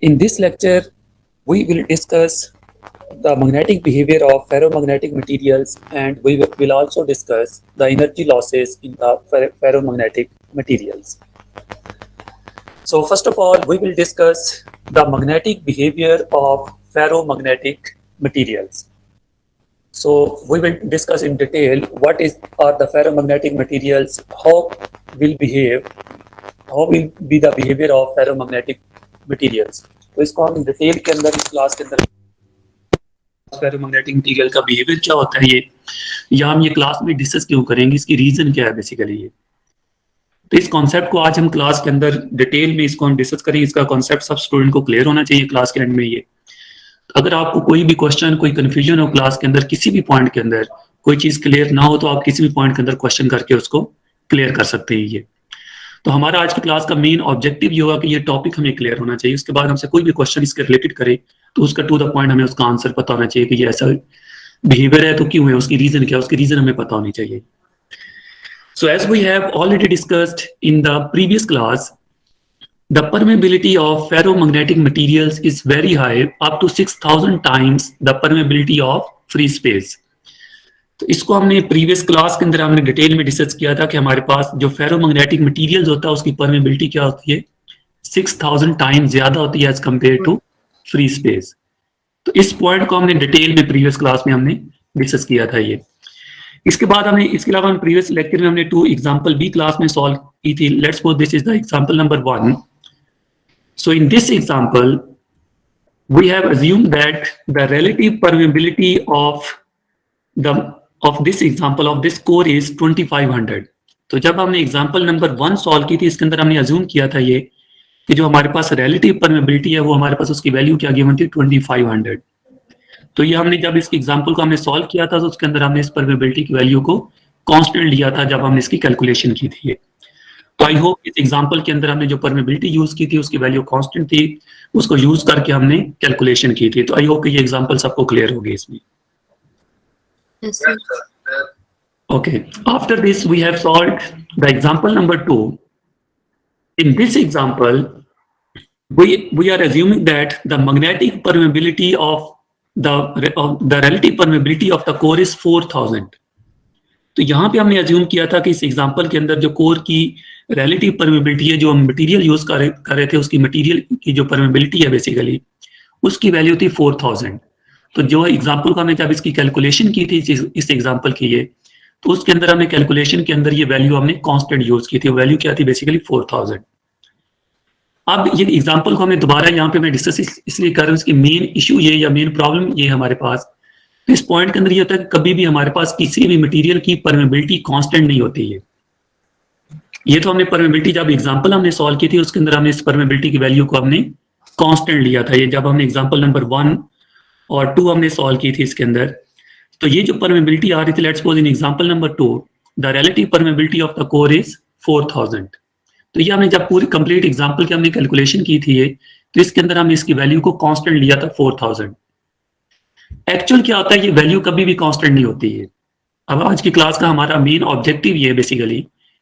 In this lecture, we will discuss the magnetic behavior of ferromagnetic materials, and we will also discuss the energy losses in the ferromagnetic materials. So first of all, we will discuss the magnetic behavior of ferromagnetic materials. So we will discuss in detail what are the ferromagnetic materials, how will be the behavior of ferromagnetic materials. तो इसको हम detail के अंदर इस class के अंदर ferromagnetic material का behaviour क्या होता है ये, या हम ये क्लास में डिस्कस क्यों करेंगे, इसकी रीजन क्या है बेसिकली ये। तो इस कॉन्सेप्ट को आज हम क्लास के अंदर डिटेल में इसको हम डिस्कस करेंगे। इसका कॉन्सेप्ट सब स्टूडेंट को क्लियर होना चाहिए क्लास के एंड में ये। अगर आपको कोई भी क्वेश्चन, कोई कंफ्यूजन हो क्लास के अंदर, किसी भी पॉइंट के अंदर कोई चीज क्लियर ना हो, तो आप किसी भी पॉइंट के अंदर क्वेश्चन करके उसको क्लियर कर सकते हैं ये। तो हमारा आज की क्लास का मेन ऑब्जेक्टिव ये होगा कि ये टॉपिक हमें क्लियर होना चाहिए। उसके बाद हमसे कोई भी क्वेश्चन इसके रिलेटेड करे तो उसका टू द पॉइंट हमें उसका आंसर पता होना चाहिए कि ये ऐसा बिहेवियर है तो क्यों है, उसकी रीजन क्या है, उसकी रीजन हमें पता होनी चाहिए। So as we have already discussed in the previous class, the permeability of ferromagnetic materials is very high, up to 6000 times the permeability of free space. तो इसको हमने प्रीवियस क्लास के अंदर हमने डिटेल में डिस्कस किया था कि हमारे पास जो फेरोमैग्नेटिक मटेरियल्स होता है उसकी परमेबिलिटी क्या होती है, 6000 टाइम्स ज्यादा होती है as compare to free space. तो इस पॉइंट को हमने डिटेल में प्रीवियस क्लास में हमने डिस्कस किया था ये। इसके बाद हमने, इसके अलावा हम प्रीवियस लेक्चर में हमने 2 एग्जांपल भी क्लास में सॉल्व की थी। Let's suppose this is the example number 1। So in this example we have assumed that the relative permeability of this example of this core is 2500। तो जब हमने एग्जांपल नंबर 1 सॉल्व की थी, इसके अंदर हमने अज्यूम किया था ये कि जो हमारे पास रिलेटिव परमेबिलिटी है वो हमारे पास उसकी वैल्यू क्या गिवन थी, 2500। तो ये हमने जब इस एग्जांपल को हमने सॉल्व किया था तो उसके अंदर हमने इस परमेबिलिटी की वैल्यू को कांस्टेंट लिया था जब हमने इसकी कैलकुलेशन की थी। तो आई होप इस एग्जांपल के अंदर हमने जो परमेबिलिटी यूज की थी उसकी वैल्यू कांस्टेंट थी, उसको यूज करके हमने कैलकुलेशन की थी। तो आई होप ये एग्जांपल सबको क्लियर हो गई इसमें। Yes, sir. Okay, after this we have solved the example number 2. In this example, we are assuming that the magnetic permeability of the relative permeability of the core is 4000। तो यहाँ पे हमने assume किया था कि इस एग्जांपल के अंदर जो कोर की रिलेटिव परमेबिलिटी है, जो हम मटेरियल यूज कर रहे थे उसकी मटेरियल की जो परमेबिलिटी है बेसिकली उसकी वैल्यू थी 4000। तो जो एग्जांपल को हमने जब इसकी कैलकुलेशन की थी इस एग्जांपल की ये, तो उसके अंदर हमने कैलकुलेशन के अंदर ये वैल्यू हमने कांस्टेंट यूज की थी। वैल्यू क्या थी बेसिकली 4000। अब ये एग्जांपल को हमने दोबारा यहाँ पे मैं डिस्कस इसलिए कर रहा हूँ, इसकी मेन इशू ये या मेन प्रॉब्लम ये हमारे पास, तो इस पॉइंट के अंदर ये होता है कि कभी भी हमारे पास किसी भी मटेरियल की परमेबिलिटी कांस्टेंट नहीं होती है। ये तो हमने परमेबिलिटी जब एग्जांपल हमने सॉल्व की थी उसके अंदर हमने इस परमेबिलिटी की वैल्यू को हमने कांस्टेंट लिया था। ये जब हमने एग्जांपल नंबर 1 और 2 हमने सॉल्व की थी इसके अंदर, तो ये जो परमेबिलिटी आ रही थी, let's suppose in example number 2 the relative permeability of the core is 4000। तो ये हमने जब पूरी कंप्लीट एग्जांपल की हमने कैलकुलेशन की थी ये, तो इसके अंदर हमने इसकी वैल्यू को कांस्टेंट लिया था 4000। एक्चुअल क्या होता है, ये वैल्यू कभी भी कांस्टेंट नहीं होती है। अब आज की क्लास का हमारा मेन ऑब्जेक्टिव ये है बेसिकली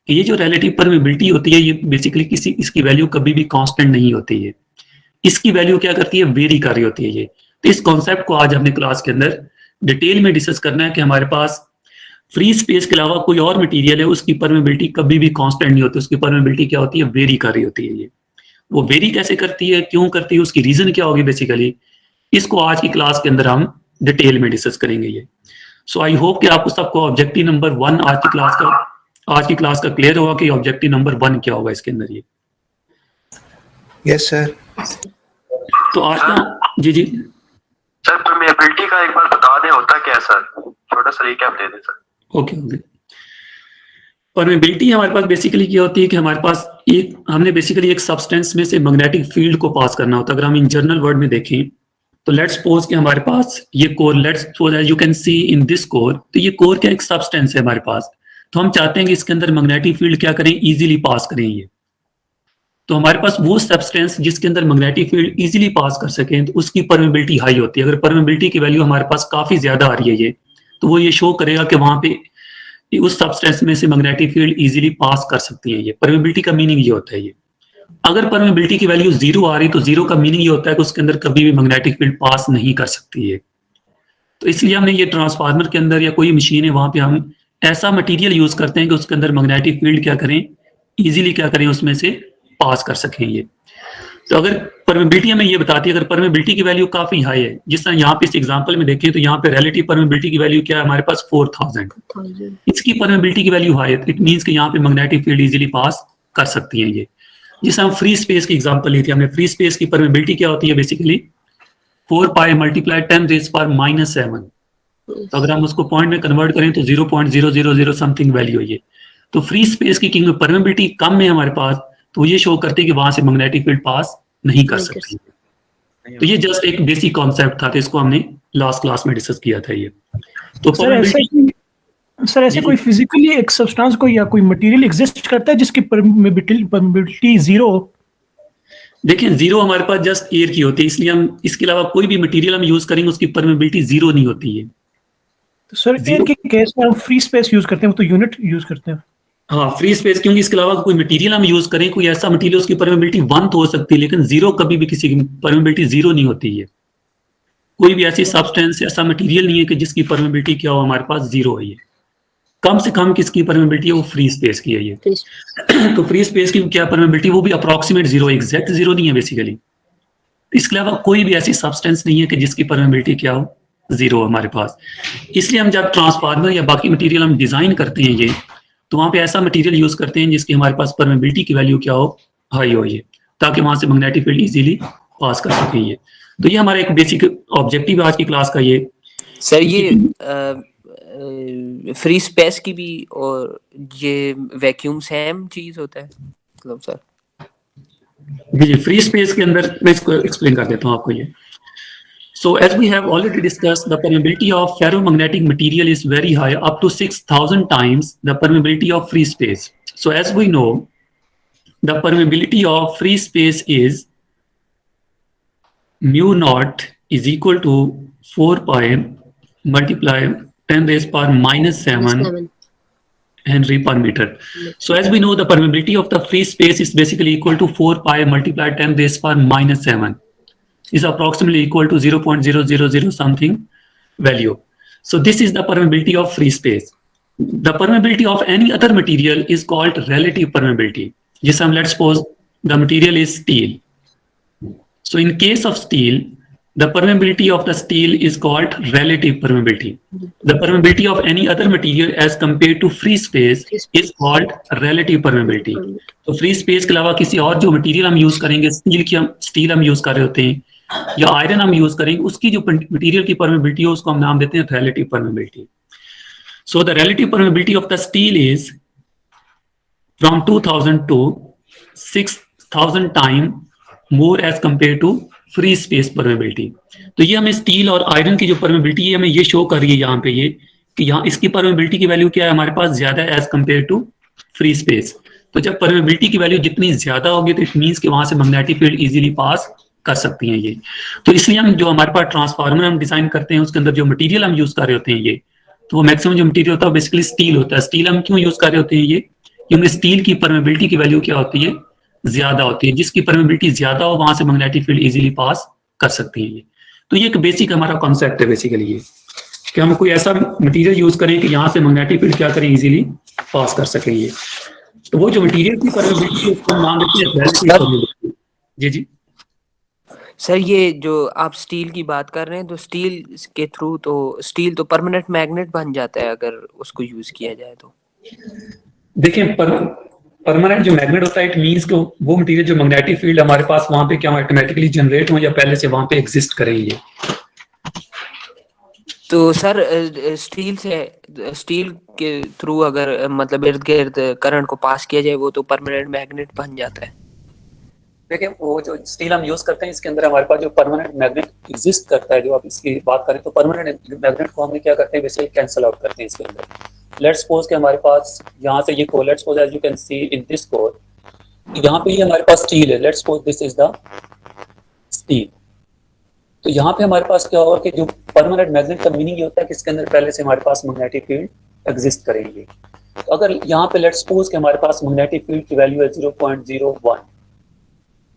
कि ये जो रिलेटिव परमेबिलिटी होती है ये बेसिकली इसकी वैल्यू कभी भी कांस्टेंट नहीं होती है। इसकी वैल्यू क्या करती है, वेरी कर रही होती है ये। तो इस कॉन्सेप्ट को आज हमने क्लास के अंदर डिटेल में डिस्कस करना है कि हमारे पास फ्री स्पेस के अलावा कोई और मटेरियल है उसकी परमेबिलिटी कभी भी कांस्टेंट नहीं होती, उसकी परमेबिलिटी क्या होती है, वेरी कर रही होती है ये। वो वेरी कैसे करती है, क्यों करती है, उसकी रीजन क्या होगी बेसिकली, इसको आज की क्लास के अंदर हम डिटेल में डिस्कस करेंगे ये। सो आई होप कि आपको सबको ऑब्जेक्टिव नंबर 1 आज की क्लास का क्लियर होगा कि ऑब्जेक्टिव नंबर 1 क्या होगा इसके अंदर ये। Yes sir. तो आज का जी सर परमेबिलिटी का एक बार बता दें होता क्या है सर, छोटा सा रिकैप दे दें सर। ओके। परमेबिलिटी हमारे पास बेसिकली क्या होती है कि हमारे पास हमने बेसिकली एक सब्सटेंस में से मैग्नेटिक फील्ड को पास करना होता है। अगर हम इन जनरल वर्ड में देखें तो लेट्स सपोज कि हमारे पास ये core, let's suppose as you can see in this core, तो ये कोर क्या एक सब्सटेंस है हमारे पास। तो हम चाहते हैं कि इसके अंदर मैग्नेटिक फील्ड क्या करें, इजीली पास करें ये। तो हमारे पास वो सब्सटेंस जिसके अंदर मैग्नेटिक फील्ड इजीली पास कर सकें तो उसकी परमेबिलिटी हाई होती है। अगर परमेबिलिटी की वैल्यू हमारे पास काफी ज्यादा आ रही है ये, तो वो ये शो करेगा कि वहां पे उस सब्सटेंस में से मैग्नेटिक फील्ड इजीली पास कर सकती है ये। परमेबिलिटी का मीनिंग ये होता है ये। अगर परमेबिलिटी की वैल्यू 0 आ रही तो 0 का मीनिंग ये होता है कि उसके अंदर कभी भी मैग्नेटिक फील्ड पास नहीं कर सकती है। तो इसलिए हमने ये ट्रांसफार्मर के अंदर या कोई मशीन है वहां पे हम ऐसा मटेरियल यूज करते हैं कि उसके अंदर मैग्नेटिक फील्ड क्या करें, इजीली क्या करें, उसमें से पास कर सकें ये। तो अगर परमेबिलिटी हमें ये बताती है, अगर परमेबिलिटी की वैल्यू काफी हाई है, जिस तरह यहाँ पे इस एग्जांपल में देखें तो यहाँ पे रिलेटिव परमेबिलिटी की वैल्यू क्या है हमारे पास 4000, इसकी परमेबिलिटी की वैल्यू हाई है, इट मींस कि यहाँ पे मैग्नेटिक फील्ड इजीली पास कर सकती है ये। जिस हम फ्री स्पेस की एग्जांपल ली थी हमने, फ्री स्पेस की परमेबिलिटी क्या होती है बेसिकली 4 पाई मल्टीप्लाई 10⁻⁻⁷। तो अगर हम उसको पॉइंट में कन्वर्ट करें तो 0.000 समथिंग वैल्यू है ये। तो फ्री स्पेस की किंग में परमेबिलिटी कम है हमारे पास, तो ये शो करते हैं कि वहां से मैग्नेटिक फील्ड पास नहीं कर सकती। तो ये जस्ट एक बेसिक कॉन्सेप्ट था, तो इसको हमने लास्ट क्लास में डिस्कस किया था ये। तो सर ऐसे कोई फिजिकली एक सब्सटेंस को या कोई मटेरियल एग्जिस्ट करता है जिसकी परमेबिलिटी 0 हो? देखिए 0 हमारे पास जस्ट एयर की होती है, इसलिए हम इसके अलावा कोई भी मटेरियल हम यूज करेंगे उसकी परमेबिलिटी 0 नहीं होती है। तो सर एयर के केस में हम फ्री स्पेस यूज करते हैं, वो तो यूनिट यूज करते हैं। हाँ फ्री स्पेस, क्योंकि इसके अलावा कोई मटेरियल हम यूज करें, कोई ऐसा मटेरियल उसकी परमेबिलिटी 1 तो हो सकती है, लेकिन 0 कभी भी किसी की परमेबिलिटी 0 नहीं होती है। कोई भी ऐसी सब्सटेंस ऐसा मटेरियल नहीं है कि जिसकी परमेबिलिटी क्या हो हमारे पास 0 है। ये कम से कम किसकी परमेबिलिटी है, वो फ्री स्पेस की है ये। तो फ्री स्पेस की क्या परमेबिलिटी, वो भी अप्रोक्सीमेट 0, एग्जैक्ट 0 नहीं है बेसिकली। इसके अलावा कोई भी ऐसी सब्सटेंस नहीं है कि जिसकी परमेबिलिटी क्या हो 0 हमारे पास। इसलिए हम जब ट्रांसफार्मर या बाकी मटेरियल हम डिजाइन करते हैं ये, तो वहां पे ऐसा मटेरियल यूज करते हैं जिसकी हमारे पास परमेबिलिटी की वैल्यू क्या हो, हाई हो ये, ताकि वहां से मैग्नेटिक फील्ड इजीली पास कर सके ये। तो ये हमारा एक बेसिक ऑब्जेक्टिव है आज की क्लास का ये। सर ये फ्री स्पेस की भी और ये वैक्यूम सेम चीज होता है मतलब सर? जी फ्री स्पेस के अंदर मैं इसको एक्सप्लेन कर देता हूँ आपको ये। So as we have already discussed, the permeability of ferromagnetic material is very high, up to 6,000 times the permeability of free space. So as we know, the permeability of free space is mu naught is equal to 4 pi multiply 10⁻⁻7 Henry per meter. So as we know, the permeability of the free space is basically equal to 4 pi multiply 10⁻⁻7. is approximately equal to 0.000 something value. So this is the permeability of free space. The permeability of any other material is called relative permeability. Just let's suppose the material is steel. So in case of steel, the permeability of the steel is called relative permeability. The permeability of any other material as compared to free space is called relative permeability. तो free space के अलावा किसी और जो material हम use करेंगे, steel हम use कर रहे होते हैं या आयरन हम यूज करेंगे, उसकी जो मटेरियल की परमेबिलिटी है उसको हम नाम देते हैं relative permeability. So the relative permeability of the steel is from 2000 to 6000 time more as compare to free space permeability. तो ये हमें स्टील और आयरन की जो परमेबिलिटी है हमें ये शो कर रही है यहाँ पे ये कि यहाँ इसकी परमेबिलिटी की वैल्यू क्या है हमारे पास ज्यादा as compare to free space. तो जब परमेबिलिटी की वैल्यू जितनी ज्यादा होगी तो इट मीन्स कि वहां से मैग्नेटिक फील्ड इजीली पास कर सकती हैं ये। तो इसलिए हम जो हमारे पास ट्रांसफार्मर हम डिजाइन करते हैं उसके अंदर जो मटेरियल हम यूज कर रहे होते हैं ये, तो वो मैक्सिमम जो मटेरियल होता है बेसिकली स्टील होता है। स्टील हम क्यों यूज कर रहे होते हैं ये, क्योंकि स्टील की परमेबिलिटी की वैल्यू क्या होती है, ज्यादा होती है। जिसकी परमेबिलिटी ज्यादा हो वहां से मैग्नेटिक फील्ड इजीली पास कर सकती है ये। तो ये एक बेसिक हमारा कॉन्सेप्ट है बेसिकली ये, कि हम कोई ऐसा मटेरियल यूज करें कि यहाँ से मैग्नेटिक फील्ड क्या करें, इजीली पास कर सकें ये। तो वो जो मटेरियल की परमेबिलिटी उसको हम नाम देते हैं रिलेटिव परमेबिलिटी। जी जी सर ये जो आप स्टील की बात कर रहे हैं, तो स्टील के थ्रू तो स्टील तो परमानेंट मैग्नेट बन जाता है अगर उसको यूज किया जाए तो। देखिए परमानेंट जो मैग्नेट होता है इट मींस कि वो मटेरियल जो मैग्नेटिक फील्ड हमारे पास वहां पे क्या ऑटोमेटिकली जनरेट हो या पहले से वहां पे एग्जिस्ट करेंगे। तो सर स्टील के थ्रू अगर मतलब इर्द गिर्द करंट को पास किया जाए वो तो परमानेंट मैग्नेट बन जाता है। देखिए वो जो स्टील हम यूज करते हैं इसके अंदर हमारे पास जो परमानेंट मैग्नेट एग्जिस्ट करता है, जो आप इसकी बात करें तो परमानेंट मैग्नेट को हम क्या करते हैं बेसिकली कैंसिल आउट करते हैं इसके अंदर। लेट्स सपोज कि हमारे पास यहाँ से ये core, let's suppose as you can see in this core, यहाँ पे ये हमारे पास स्टील है, let's suppose this is the steel. तो यहाँ पे हमारे पास क्या होगा कि जो परमानेंट मैग्नेट का मीनिंग ये होता है कि इसके अंदर पहले से हमारे पास मैग्नेटिक फील्ड एग्जिस्ट करेंगे। तो अगर यहाँ पे लेट्स सपोज कि हमारे पास मैग्नेटिक फील्ड की वैल्यू है 0.01, 0.01 तो यहाँ पे हमारे पास क्या होगा कि जो परमानेंट मैग्नेट का मीनिंग ये होता है कि इसके अंदर पहले से हमारे पास मैग्नेटिक फील्ड एग्जिस्ट करेंगे। तो अगर यहाँ पे लेट्स सपोज कि हमारे पास मैग्नेटिक फील्ड की वैल्यू है 0.01, 0.01 तो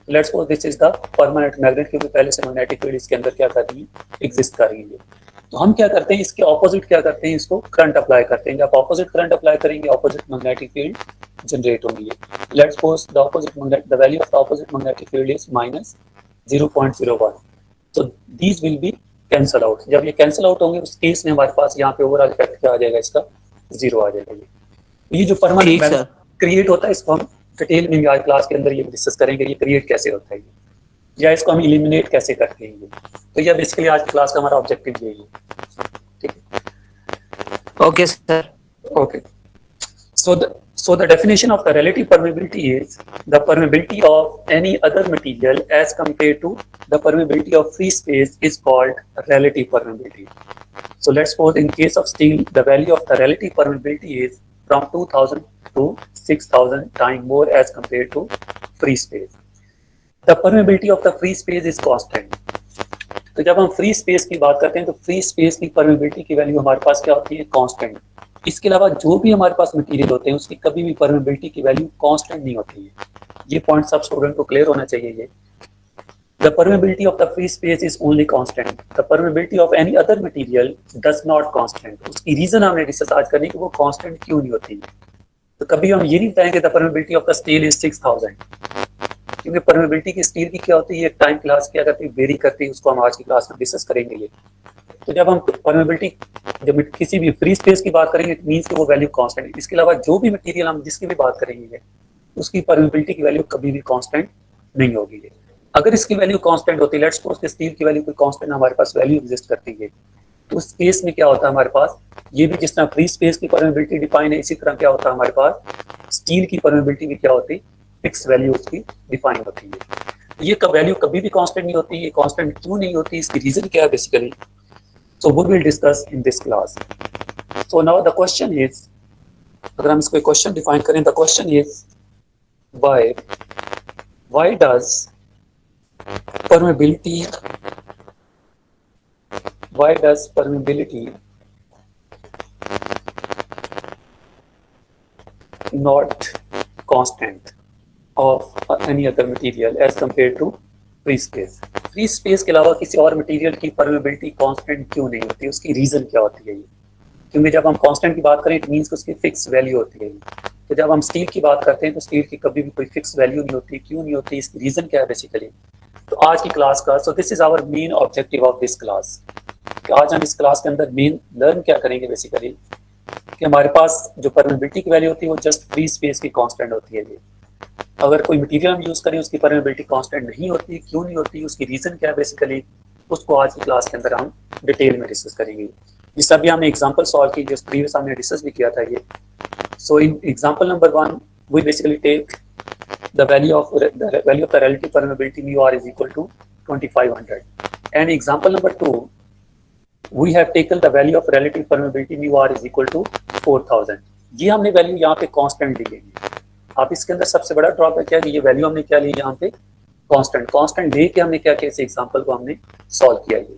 let's suppose this is the permanent magnet, क्योंकि पहले से मैग्नेटिक फील्ड इसके अंदर क्या कर रही है, एग्जिस्ट कर रही है। तो हम क्या करते हैं, इसके ऑपोजिट क्या करते हैं, इसको करंट अप्लाई करते हैं। जब ऑपोजिट करंट अप्लाई करेंगे ऑपोजिट मैग्नेटिक फील्ड जनरेट होंगी। Let's suppose the opposite magnet, the value of the opposite magnetic field is -0.01। So these will be cancel out. जब ये कैंसल आउट होंगे उस केस में हमारे पास यहाँ पे ओवरऑल इफेक्ट क्या आ जाएगा, इसका 0 आ जाएगा। ये जो परमानेंट ठीक मैग्नेट सर। क्रिएट होता है, इसको हम डिटेल में आज क्लास के अंदर ये डिस्कस करेंगे, ये क्रिएट कैसे होता है या इसको हम इलिमिनेट कैसे करते हैं। तो ये बेसिकली आज क्लास का हमारा ऑब्जेक्टिव यही है। ठीक है, okay sir. okay. So the definition of the relative permeability is the permeability of any other material as compared to the permeability of free space is called relative permeability. So let's suppose in case of steel, the value of the relative permeability is from 2000 to 6000 times more as compared to free space. The permeability of the free space is constant. तो जब हम free space की बात करते हैं तो free space की permeability की वैल्यू हमारे पास क्या होती है, कांस्टेंट। इसके अलावा जो भी हमारे पास मटेरियल होते हैं उसकी कभी भी परमेबिलिटी की वैल्यू कांस्टेंट नहीं होती है। ये पॉइंट सब स्टूडेंट को क्लियर होना चाहिए। ये the permeability of the free space is only constant, the permeability of any other material does not constant. उसकी रीजन हमने डिस्कस आज करनी कि वो कांस्टेंट क्यों नहीं होती। तो कभी हम ये नहीं बताएंगे the permeability of the steel is 6000, क्योंकि परमेबिलिटी की स्टील की क्या होती है, एक टाइम क्लास क्या करती है, वेरी करती है। उसको हम आज की क्लास में डिस्कस करेंगे ये। तो जब हम परमेबिलिटी, जब किसी भी फ्री स्पेस की बात करेंगे इट मींस कि वो वैल्यू कांस्टेंट है। इसके अलावा जो भी मटेरियल हम जिसकी भी बात करेंगे उसकी परमेबिलिटी की वैल्यू कभी भी कांस्टेंट नहीं होगी। अगर इसकी वैल्यू कांस्टेंट होती है, लेट्स सपोज स्टील की वैल्यू कोई कांस्टेंट हमारे पास वैल्यू एग्जिस्ट करती है, तो उस केस में क्या होता है हमारे पास, ये भी जिस तरह फ्री स्पेस की परमेबिलिटी डिफाइन है, इसी तरह क्या होता है हमारे पास स्टील की परमेबिलिटी भी क्या होती है, फिक्स वैल्यू उसकी डिफाइन होती है। ये वैल्यू कभी भी कांस्टेंट नहीं होती। ये कांस्टेंट क्यों नहीं होती, इसकी रीजन क्या है basically, so we will discuss in this class. So now the question is, अगर हम इसको क्वेश्चन डिफाइन करें, the question is why does permeability not constant of any other material as compared to free space? Free space के अलावा किसी और material की permeability constant क्यों नहीं होती, उसकी रीजन क्या होती है ये? क्योंकि जब हम कांस्टेंट की बात करें इट मींस कि उसकी फिक्स वैल्यू होती है। तो जब हम स्टील की बात करते हैं तो स्टील की कभी भी कोई फिक्स वैल्यू नहीं होती। क्यों नहीं होती, इसकी रीजन क्या है बेसिकली? तो आज की क्लास का, so this is our main objective of this class. आज हम इस क्लास के अंदर मेन लर्न क्या करेंगे बेसिकली, कि हमारे पास जो परमेबिलिटी की वैल्यू होती है वो जस्ट फ्री स्पेस की कांस्टेंट होती है। अगर कोई मटेरियल हम यूज करें उसकी परमेबिलिटी कांस्टेंट नहीं होती, क्यों नहीं होती, उसकी रीजन क्या है बेसिकली, उसको आज की क्लास के अंदर हम डिटेल में डिस्कस करेंगे। जिस अभी हमने एग्जांपल सॉल्व की, जो प्रीवियस हमने डिस्कस भी किया था ये। So in example number 1 we basically take the value of the relative permeability mu r is equal to 2500, and example number 2 we have taken the value of relative permeability mu r is equal to 4000। ये हमने value यहाँ पे constant ली है। आप इसके अंदर सबसे बड़ा ड्रॉप है क्या, कि ये वैल्यू हमने क्या ली यहाँ पे कांस्टेंट ले के हमने क्या किया, इस एग्जांपल को हमने सॉल्व किया ये,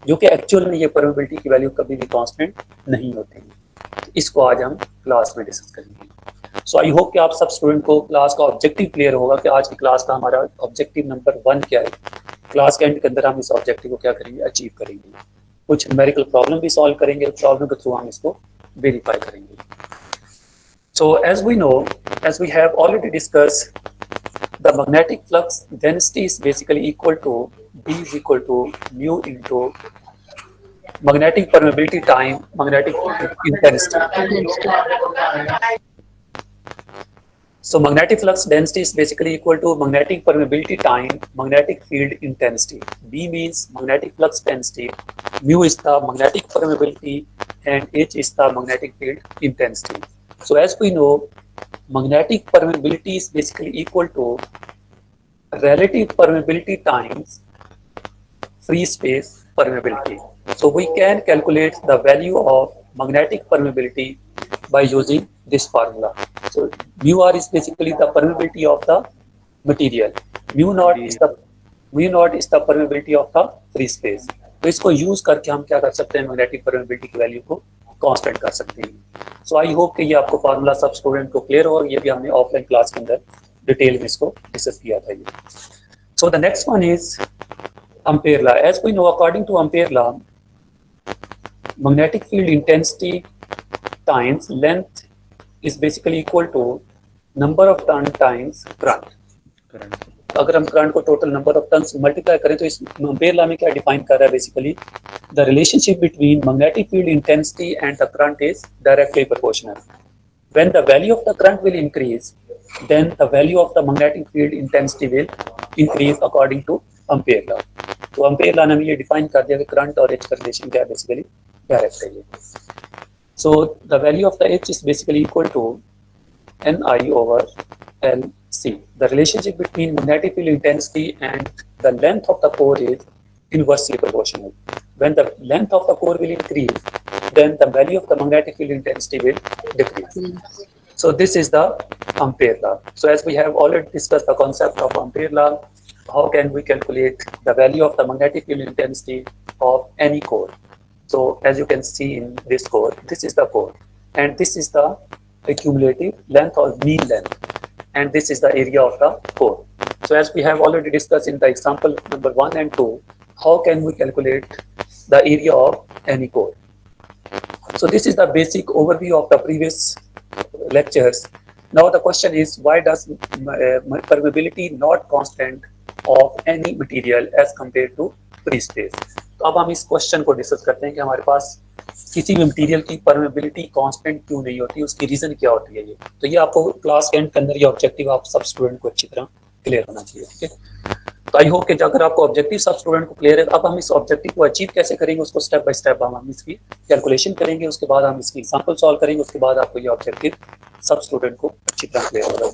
जो कि एक्चुअल में ये परमेबिलिटी की वैल्यू कभी भी कांस्टेंट नहीं होती है। इसको आज हम क्लास में डिस्कस करेंगे। सो आई होप कि आप सब स्टूडेंट को क्लास का ऑब्जेक्टिव क्लियर होगा कि आज की क्लास का हमारा ऑब्जेक्टिव नंबर 1 क्या है। क्लास के एंड के अंदर हम इस ऑब्जेक्टिव को क्या करेंगे, अचीव करेंगे। कुछ न्यूमेरिकल प्रॉब्लम भी सॉल्व करेंगे, प्रॉब्लम के थ्रू हम इसको वेरीफाई करेंगे। So as we know, as we have already discussed, the magnetic flux density is basically equal to B is equal to mu into magnetic permeability time magnetic intensity. So magnetic flux density is basically equal to magnetic permeability time magnetic field intensity. B means magnetic flux density, mu is the magnetic permeability, and H is the magnetic field intensity. So as we know, magnetic permeability is basically equal to relative permeability times free space permeability. So we can calculate the value of magnetic permeability by using this formula. So mu r is basically the permeability of the material. Mu naught is the permeability of the free space. तो इसको use करके हम क्या कर सकते हैं, magnetic permeability की value को कांस्टेंट कर सकते हैं। सो आई होप कि ये आपको फार्मूला सब स्टूडेंट को क्लियर हो, और ये भी हमने ऑफलाइन क्लास के अंदर डिटेल में इसको डिस्कस किया था ये। So the next one is Ampere law. As we know, according to Ampere law, magnetic field intensity times length is basically equal to number of turn times current. अगर हम current को total number of turns multiply करें तो इस ampere law में क्या define कर रहा है basically the relationship between magnetic field intensity and the current is directly proportional when the value of the current will increase then the value of the magnetic field intensity will increase according to Ampere law. तो Ampere law ने हमें ये define कर दिया कि current और H का relation क्या है बेसिकली डायरेक्ट है ये. So the value of the H is basically equal to Ni over Lc. The relationship between magnetic field intensity and the length of the core is inversely proportional. When the length of the core will increase, then the value of the magnetic field intensity will decrease. So this is the Ampere law. So as we have already discussed the concept of Ampere law, how can we calculate the value of the magnetic field intensity of any core? So as you can see in this core, this is the core, and this is the accumulative length or mean length, and this is the area of the core. So as we have already discussed in the example number 1 and 2, how can we calculate the area of any core? So this is the basic overview of the previous lectures. Now the question is, why does permeability not constant of any material as compared to free space? तो अब हम इस question को discuss करते हैं कि हमारे पास किसी भी मटेरियल की परमेबिलिटी कांस्टेंट क्यों नहीं होती, उसकी रीजन क्या होती है ये. तो ये आपको क्लास के एंड के अंदर ये ऑब्जेक्टिव आप सब स्टूडेंट को अच्छी तरह क्लियर होना चाहिए. ठीक है, तो आई होप कि अगर आपको ऑब्जेक्टिव सब स्टूडेंट को क्लियर है, अब हम इस ऑब्जेक्टिव को अचीव कैसे करेंगे उसको स्टेप बाय स्टेप हम इसकी कैलकुलेशन करेंगे, उसके बाद हम इसकी एग्जांपल सॉल्व करेंगे, उसके बाद आपको ये ऑब्जेक्टिव सब स्टूडेंट को अच्छी तरह क्लियर होगा.